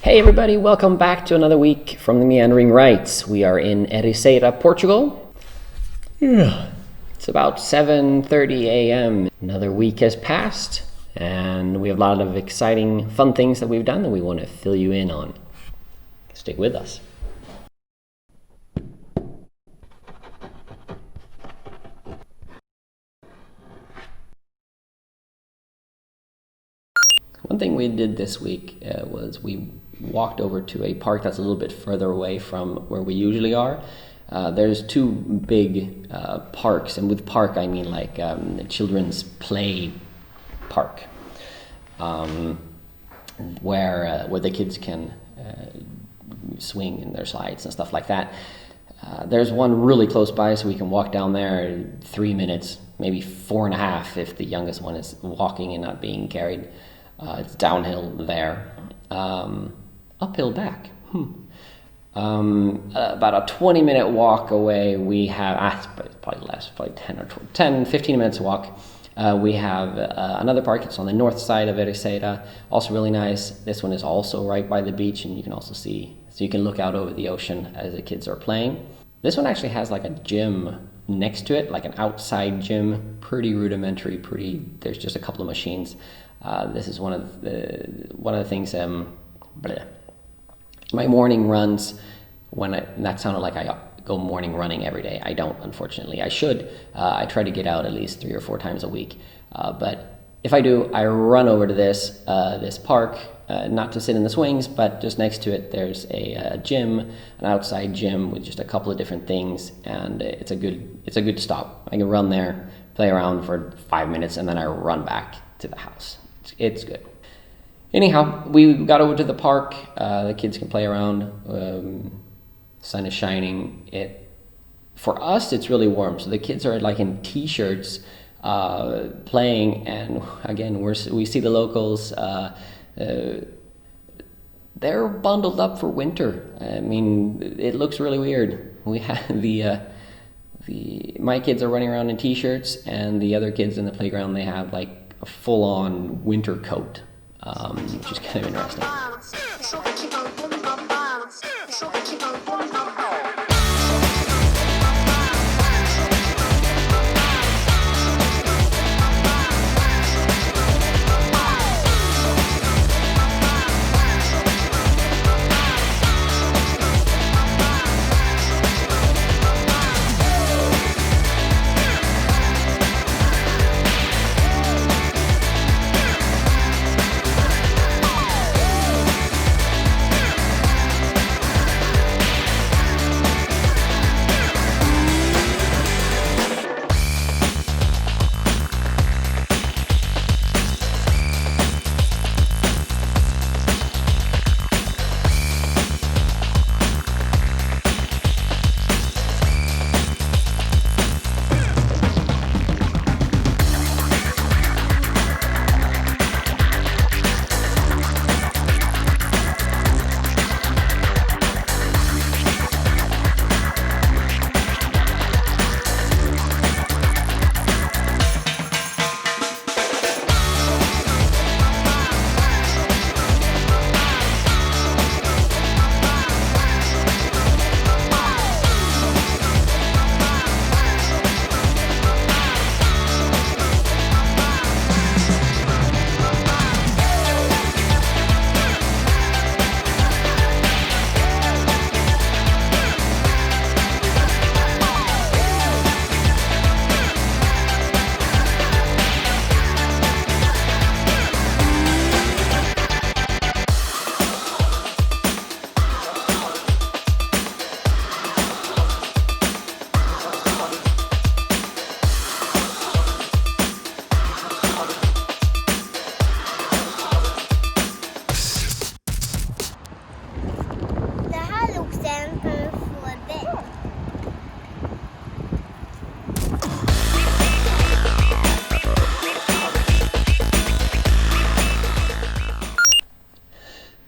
Hey everybody, welcome back to another week from the Meandering Wrights. We are in Ericeira, Portugal. It's about 7:30 a.m. Another week has passed and we have a lot of exciting, fun things that we've done that we want to fill you in on. Stick with us. One thing we did this week was we walked over to a park that's a little bit further away from where we usually are. There's two big parks, and with park I mean like the children's play park, where the kids can swing in their slides and stuff like that. There's one really close by, so we can walk down there in 3 minutes, maybe 4.5 if the youngest one is walking and not being carried. It's downhill there, uphill back. About a 20-minute walk away, we have, probably less, probably 15 minutes walk. We have another park. It's on the north side of Ericeira, also really nice. This one is also right by the beach, and you can also see, so you can look out over the ocean as the kids are playing. This one actually has like a gym next to it, like an outside gym, pretty rudimentary, there's just a couple of machines. This is one of the things. My morning runs, that sounded like I go morning running every day. I don't, unfortunately. I should. I try to get out at least 3 or 4 times a week. But if I do, I run over to this park, not to sit in the swings, but just next to it, there's a gym, an outside gym with just a couple of different things, and it's a good stop. I can run there, play around for 5 minutes, and then I run back to the house. It's good. Anyhow, we got over to the park. The kids can play around. Sun is shining. For us, it's really warm. So the kids are like in t-shirts playing, and again, we see the locals. They're bundled up for winter. I mean, it looks really weird. We have my kids are running around in t-shirts, and the other kids in the playground, they have like a full-on winter coat, which is kind of interesting.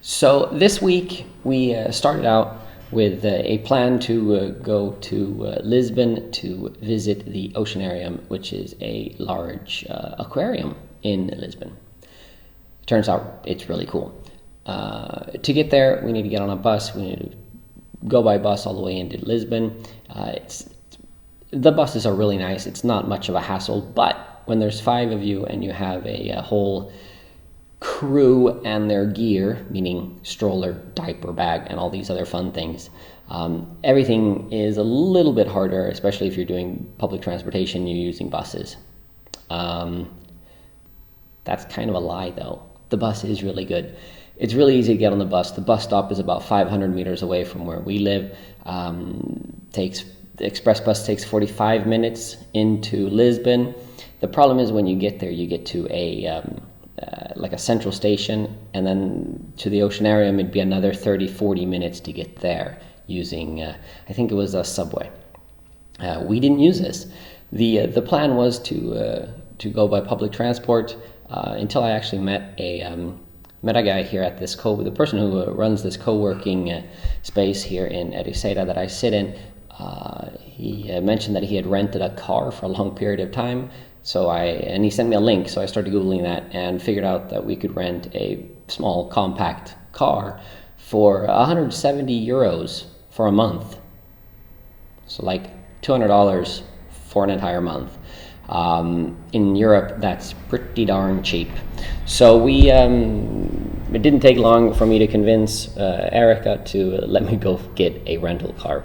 So this week we started out with a plan to go to Lisbon to visit the Oceanarium, which is a large aquarium in Lisbon. Turns out it's really cool. To get there, we need to get on a bus. We need to go by bus all the way into Lisbon. The buses are really nice. It's not much of a hassle, but when there's 5 of you and you have a whole crew and their gear, meaning stroller, diaper bag, and all these other fun things, everything is a little bit harder, especially if you're doing public transportation, you're using buses. That's kind of a lie, though. The bus is really good. It's really easy to get on the bus. The bus stop is about 500 meters away from where we live. The express bus takes 45 minutes into Lisbon. The problem is when you get there, you get to like a central station, and then to the Oceanarium, it'd be another 30-40 minutes to get there using, I think it was a subway. We didn't use this. The plan was to go by public transport until I actually met a guy here at this the person who runs this co-working space here in Ericeira that I sit in. He mentioned that he had rented a car for a long period of time. And he sent me a link, so I started Googling that and figured out that we could rent a small compact car for 170 euros for a month. So like $200 for an entire month. In Europe, that's pretty darn cheap. So it didn't take long for me to convince Erica to let me go get a rental car.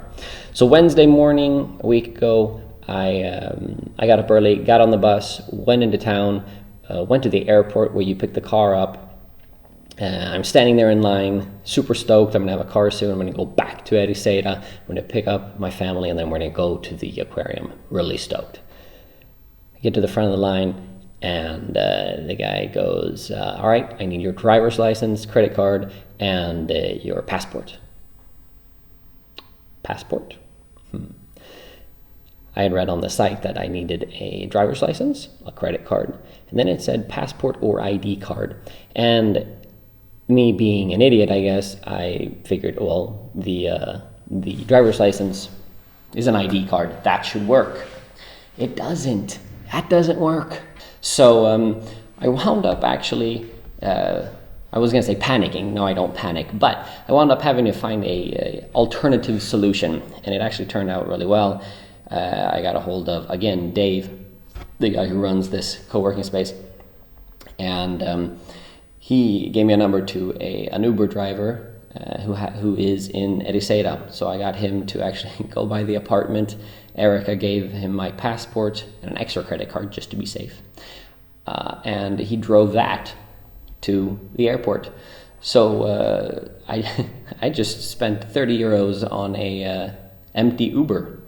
So Wednesday morning, a week ago, I got up early, got on the bus, went into town, went to the airport where you pick the car up. I'm standing there in line, super stoked. I'm going to have a car soon. I'm going to go back to Ericeira. I'm going to pick up my family, and then we're going to go to the aquarium. Really stoked. I get to the front of the line, and the guy goes, all right, I need your driver's license, credit card, and your passport. Passport? I had read on the site that I needed a driver's license, a credit card, and then it said passport or ID card. And me being an idiot, I guess, I figured, well, the driver's license is an ID card. That should work. It doesn't. That doesn't work. So I wound up actually, I was going to say panicking. No, I don't panic. But I wound up having to find a alternative solution, and it actually turned out really well. I got a hold of, again, Dave, the guy who runs this co-working space, and he gave me a number to an Uber driver who is in Ericeira. So I got him to actually go by the apartment. Erica gave him my passport and an extra credit card just to be safe. And he drove that to the airport. So I just spent 30 euros on a empty Uber.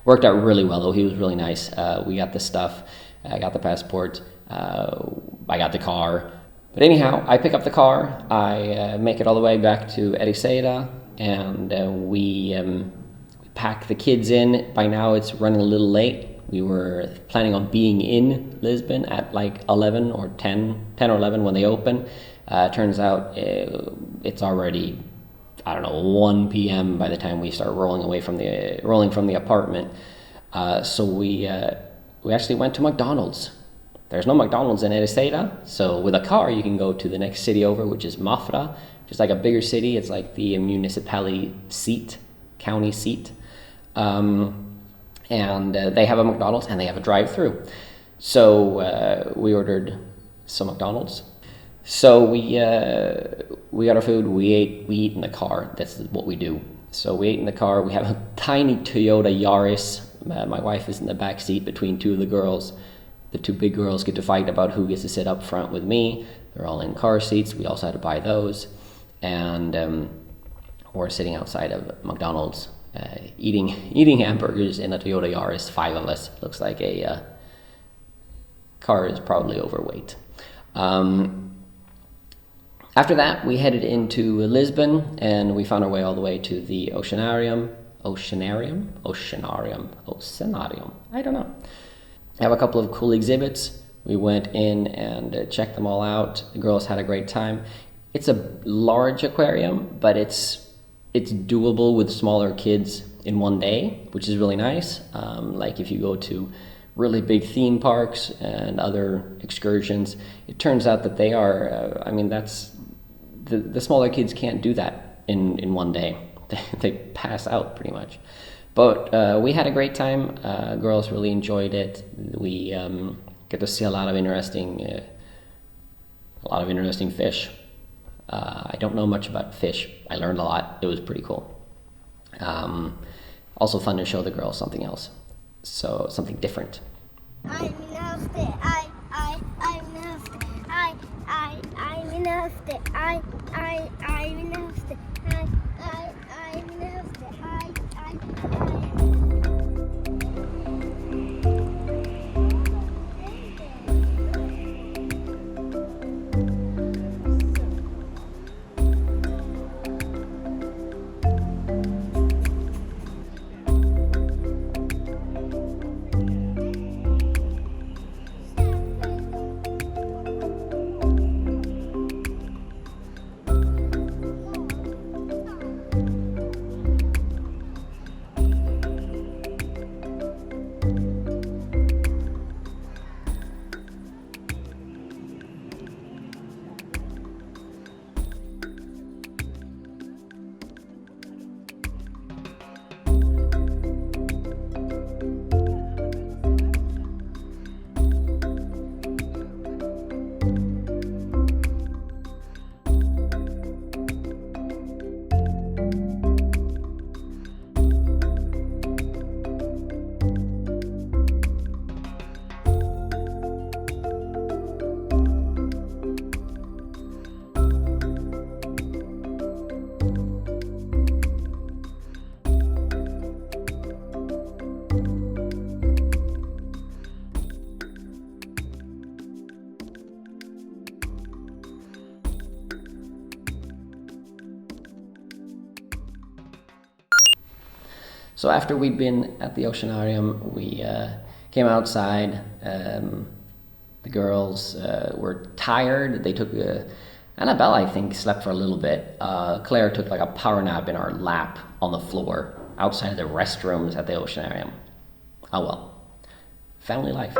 Worked out really well, though. He was really nice. We got the stuff. I got the passport. I got the car. But anyhow, I pick up the car. I make it all the way back to Ericeira, and we pack the kids in. By now, it's running a little late. We were planning on being in Lisbon at like 11 or 10 or 11 when they open. Turns out it's already, I don't know, 1 p.m. by the time we start rolling from the apartment. So we actually went to McDonald's. There's no McDonald's in Ericeira, so with a car you can go to the next city over, which is Mafra, just like a bigger city. It's like the municipality seat, county seat. And they have a McDonald's and they have a drive-through. So we ordered some McDonald's. So we got our food, we eat in the car. That's what we do. So we ate in the car. We have a tiny Toyota Yaris. My wife is in the back seat between two of the girls. The two big girls get to fight about who gets to sit up front with me. They're all in car seats. We also had to buy those. And we're sitting outside of McDonald's eating hamburgers in a Toyota Yaris, 5 of us. Looks like a car is probably overweight. After that, we headed into Lisbon, and we found our way all the way to the Oceanarium. I don't know. Have a couple of cool exhibits. We went in and checked them all out. The girls had a great time. It's a large aquarium, but it's doable with smaller kids in one day, which is really nice. Like if you go to really big theme parks and other excursions, it turns out that they are, the smaller kids can't do that in one day. They pass out pretty much. But we had a great time. Girls really enjoyed it. We get to see a lot of interesting fish. I don't know much about fish. I learned a lot. It was pretty cool. Also fun to show the girls something else. So something different. I loved it. I loved it. I loved it. I loved it. I loved it. So after we'd been at the Oceanarium, we came outside. The girls were tired. They took Annabelle, I think, slept for a little bit. Claire took like a power nap in our lap on the floor outside of the restrooms at the Oceanarium. Oh well, family life.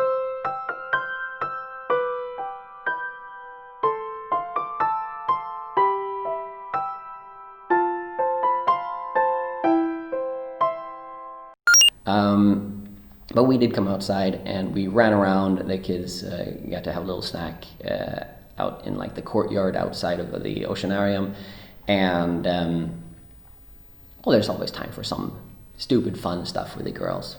But we did come outside and we ran around. The kids got to have a little snack out in like the courtyard outside of the Oceanarium. And well, there's always time for some stupid fun stuff with the girls.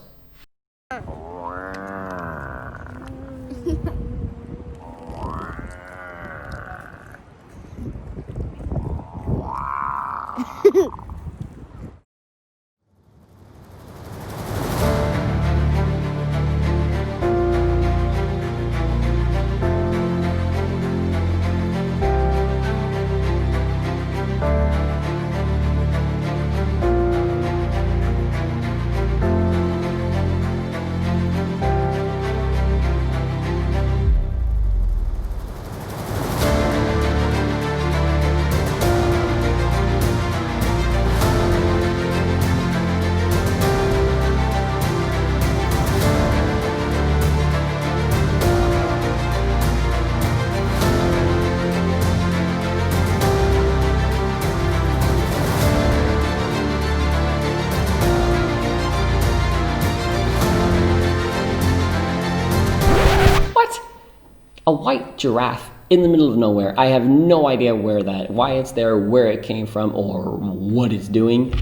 A white giraffe in the middle of nowhere. I have no idea why it's there, where it came from, or what it's doing.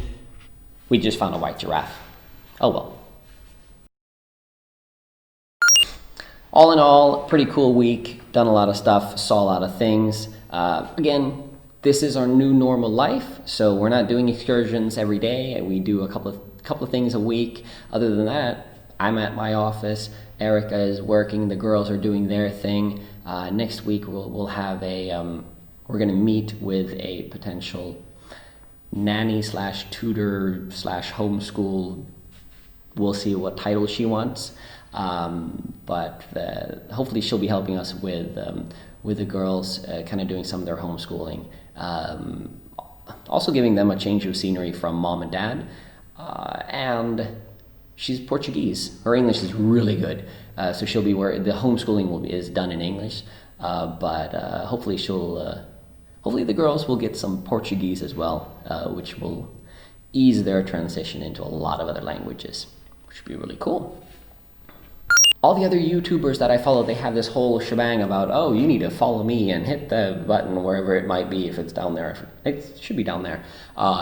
We just found a white giraffe. Oh well. All in all, pretty cool week. Done a lot of stuff, saw a lot of things. Again, this is our new normal life, so we're not doing excursions every day. We do a couple of things a week. Other than that, I'm at my office. Erica is working. The girls are doing their thing. Next week we'll have we're going to meet with a potential nanny / tutor / homeschool. We'll see what title she wants. But hopefully she'll be helping us with the girls, kind of doing some of their homeschooling. Also giving them a change of scenery from mom and dad. And she's Portuguese. Her English is really good. So she'll be the homeschooling is done in English. But hopefully she'll hopefully the girls will get some Portuguese as well, which will ease their transition into a lot of other languages, which would be really cool. All the other YouTubers that I follow, they have this whole shebang about, oh, you need to follow me and hit the button wherever it might be, if it's down there. It should be down there.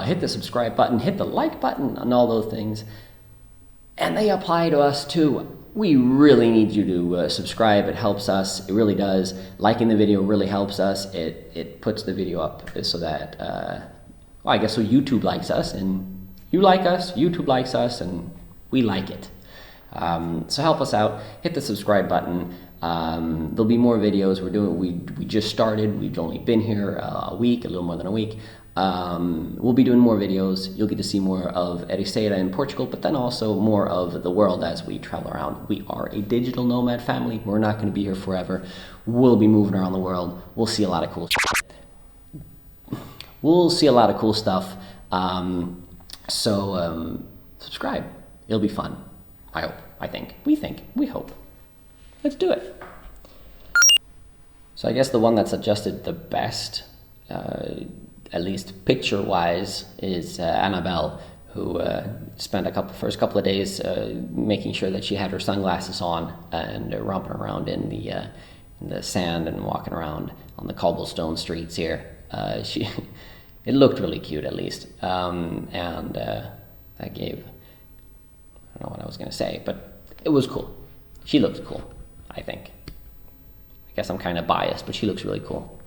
Hit the subscribe button, hit the like button, and all those things. And they apply to us too. We really need you to subscribe. It helps us. It really does. Liking the video really helps us. It puts the video up so that, well, I guess so YouTube likes us, and you like us, YouTube likes us, and we like it. So help us out. Hit the subscribe button. There'll be more videos. We just started. We've only been here a week, a little more than a week. We'll be doing more videos. You'll get to see more of Ericeira in Portugal, but then also more of the world as we travel around. We are a digital nomad family. We're not going to be here forever. We'll be moving around the world. We'll see a lot of cool stuff. So subscribe. It'll be fun. I hope. I think. We hope. Let's do it. So I guess the one that's adjusted the best, at least picture-wise, is Annabelle, who spent first couple of days making sure that she had her sunglasses on and romping around in the sand and walking around on the cobblestone streets here. It looked really cute, at least, and that gave, I don't know what I was going to say, but it was cool. She looks cool, I think. I guess I'm kind of biased, but she looks really cool.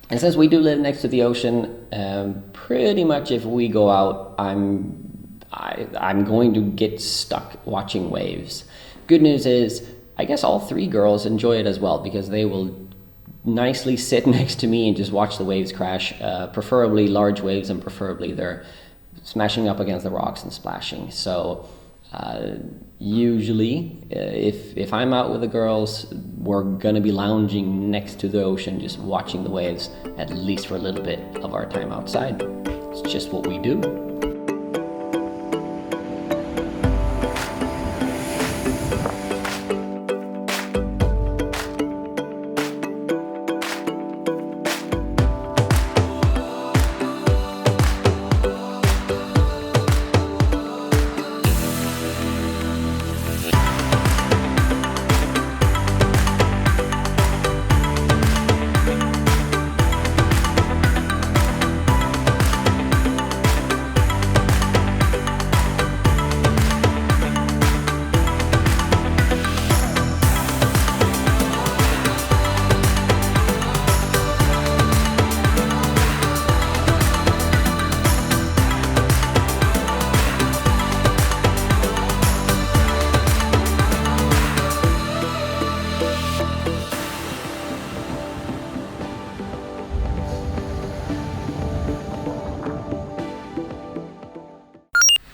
And since we do live next to the ocean, pretty much if we go out, I'm going to get stuck watching waves. Good news is, I guess all three girls enjoy it as well, because they will nicely sit next to me and just watch the waves crash, preferably large waves, and preferably they're smashing up against the rocks and splashing. So usually, if I'm out with the girls, we're gonna be lounging next to the ocean, just watching the waves, at least for a little bit of our time outside. It's just what we do.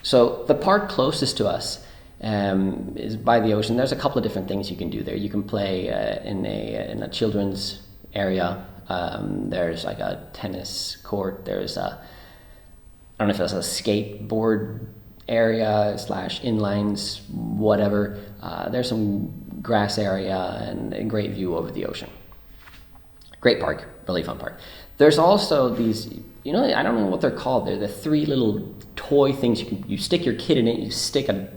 So the park closest to us is by the ocean. There's a couple of different things you can do there. You can play in a children's area. There's like a tennis court. There's I don't know if it's a skateboard area / inlines, whatever. There's some grass area and a great view over the ocean. Great park, really fun park. There's also these, I don't know what they're called. They're the three little toy things. You stick your kid in it, you stick a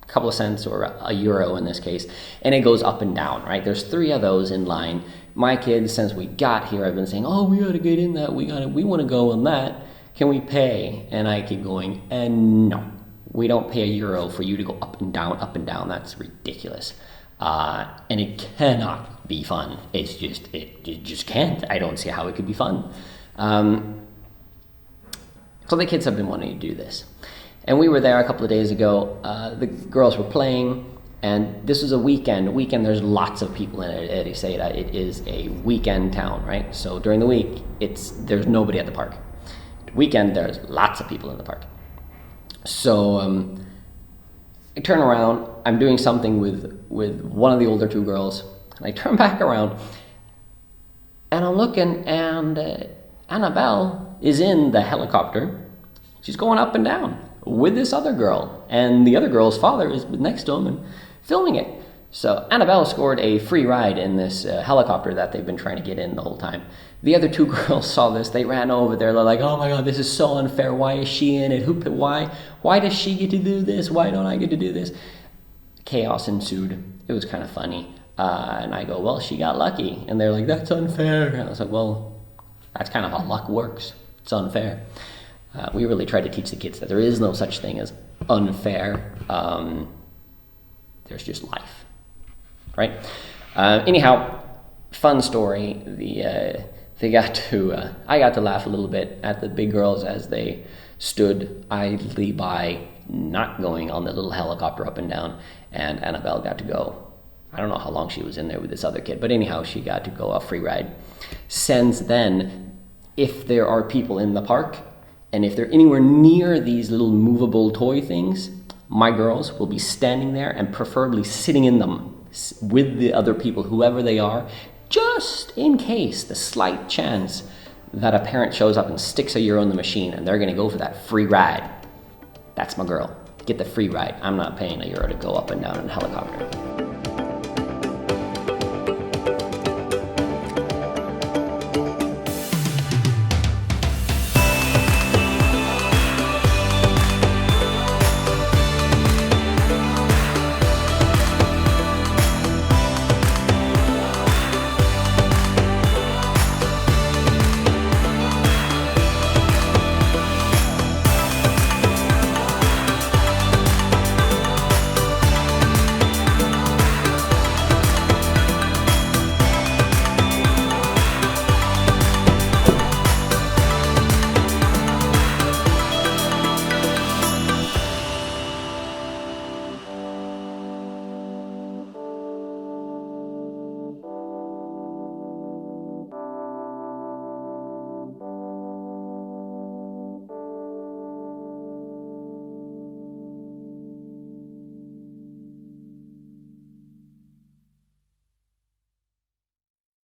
couple of cents or a euro in this case, and it goes up and down, right? There's three of those in line. My kids, since we got here, have been saying, oh, we gotta get in that, we want to go on that. Can we pay? And I keep going, and no, we don't pay a euro for you to go up and down. That's ridiculous. And it cannot be fun. It just can't. I don't see how it could be fun. So the kids have been wanting to do this. And we were there a couple of days ago. The girls were playing, and this was a weekend. There's lots of people in Ericeira. It is a weekend town, right? So during the week, there's nobody at the park. Weekend, there's lots of people in the park. So I turn around. I'm doing something with one of the older two girls, and I turn back around, and I'm looking, and Annabelle is in the helicopter. She's going up and down with this other girl, and the other girl's father is next to him and filming it. So Annabelle scored a free ride in this helicopter that they've been trying to get in the whole time. The other two girls saw this. They ran over there. They're like, "Oh my God, this is so unfair. Why is she in it? Why does she get to do this? Why don't I get to do this?" Chaos ensued. It was kind of funny. And I go, "Well, she got lucky." And they're like, "That's unfair." And I was like, "Well, that's kind of how luck works. It's unfair." We really try to teach the kids that there is no such thing as unfair. There's just life, right? Anyhow, fun story. I got to laugh a little bit at the big girls as they stood idly by, not going on the little helicopter up and down, and Annabelle got to go. I don't know how long she was in there with this other kid, but anyhow, she got to go a free ride. Since then, if there are people in the park, and if they're anywhere near these little movable toy things, my girls will be standing there and preferably sitting in them with the other people, whoever they are, just in case, the slight chance that a parent shows up and sticks €1 in the machine and they're going to go for that free ride. That's my girl. Get the free ride. I'm not paying €1 to go up and down in a helicopter.